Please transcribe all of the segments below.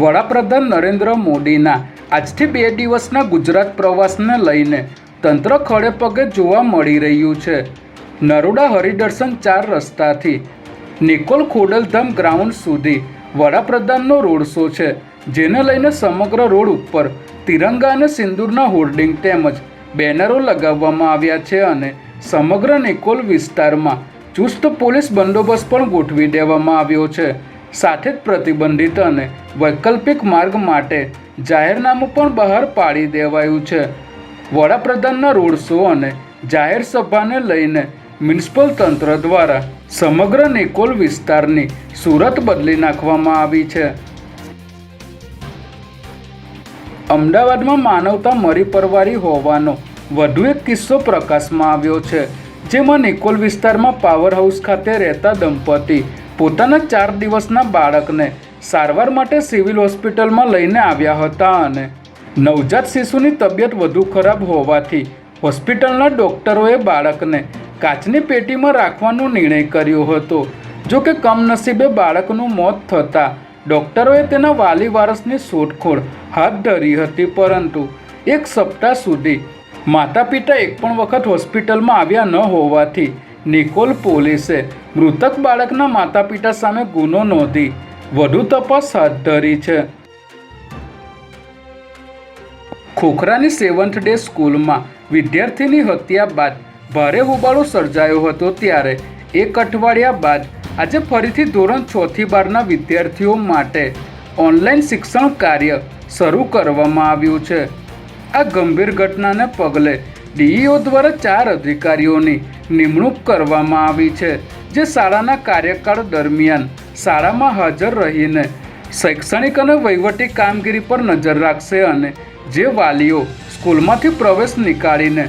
વડાપ્રધાન નરેન્દ્ર મોદીના આજથી 2 દિવસના ગુજરાત પ્રવાસને લઈને તંત્ર ખડે પગે જોવા મળી રહ્યું છે। નરોડા હરિદર્શન 4 રસ્તાથી નિકોલ ખોડલધામ ગ્રાઉન્ડ સુધી વડાપ્રધાનનો રોડ શો છે, જેને લઈને સમગ્ર રોડ ઉપર તિરંગા અને સિંદૂરના હોર્ડિંગ તેમજ બેનરો લગાવવામાં આવ્યા છે અને સમગ્ર નિકોલ વિસ્તારમાં ચુસ્ત પોલીસ બંદોબસ્ત પણ ગોઠવી દેવામાં આવ્યો છે। સાથે જ પ્રતિબંધિત અને વૈકલ્પિક માર્ગ માટે જાહેરનામું પણ બહાર પાડી દેવાયું છે। વડાપ્રધાનના રોડ શો અને જાહેર સભાને લઈને મ્યુનિસિપલ તંત્ર દ્વારા સમગ્ર નિકોલ વિસ્તારની સુરત બદલી નાખવામાં આવી છે। અમદાવાદમાં માનવતા મરી પરવારી હોવાનો વધુ એક કિસ્સો પ્રકાશમાં આવ્યો છે, જેમાં નિકોલ વિસ્તારમાં પાવર હાઉસ ખાતે રહેતા દંપતી પોતાના 4 દિવસના બાળકને સારવાર માટે સિવિલ હોસ્પિટલમાં લઈને આવ્યા હતા અને નવજાત શિશુની તબિયત વધુ ખરાબ હોવાથી હોસ્પિટલના ડૉક્ટરોએ બાળકને કાચની પેટીમાં રાખવાનો નિર્ણય કર્યો હતો। જો કે કમનસીબે બાળકનું મોત થતાં ડૉક્ટરોએ તેના વાલી વારસની શોધખોળ હાથ ધરી હતી, પરંતુ 1 સપ્તાહ સુધી માતા પિતા એક પણ વખત હોસ્પિટલમાં આવ્યા ન હોવાથી નિકોલ પોલીસે મૃતક બાળકના માતા પિતા સામે ગુનો નોંધી વધુ તપાસ હાથ ધરી છે। ખોખરાની 7th ડે સ્કૂલમાં વિદ્યાર્થીની હત્યા બાદ ભારે હોબાળો સર્જાયો હતો, ત્યારે 1 અઠવાડિયા બાદ આજે ફરીથી ધોરણ 6 થી 12ના વિદ્યાર્થીઓ માટે ઓનલાઈન શિક્ષણ કાર્ય શરૂ કરવામાં આવ્યું છે। આ ગંભીર ઘટનાને પગલે ડીઈઓ દ્વારા 4 અધિકારીઓની નિમણૂક કરવામાં આવી છે, જે શાળાના કાર્યકાળ દરમિયાન શાળામાં હાજર રહીને શૈક્ષણિક અને વહીવટી કામગીરી પર નજર રાખશે અને જે વાલીઓ સ્કૂલમાંથી પ્રવેશ નીકાળીને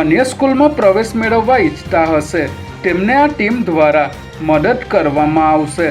અન્ય સ્કૂલમાં પ્રવેશ મેળવવા ઈચ્છતા હશે તેમને આ ટીમ દ્વારા મદદ કરવામાં આવશે।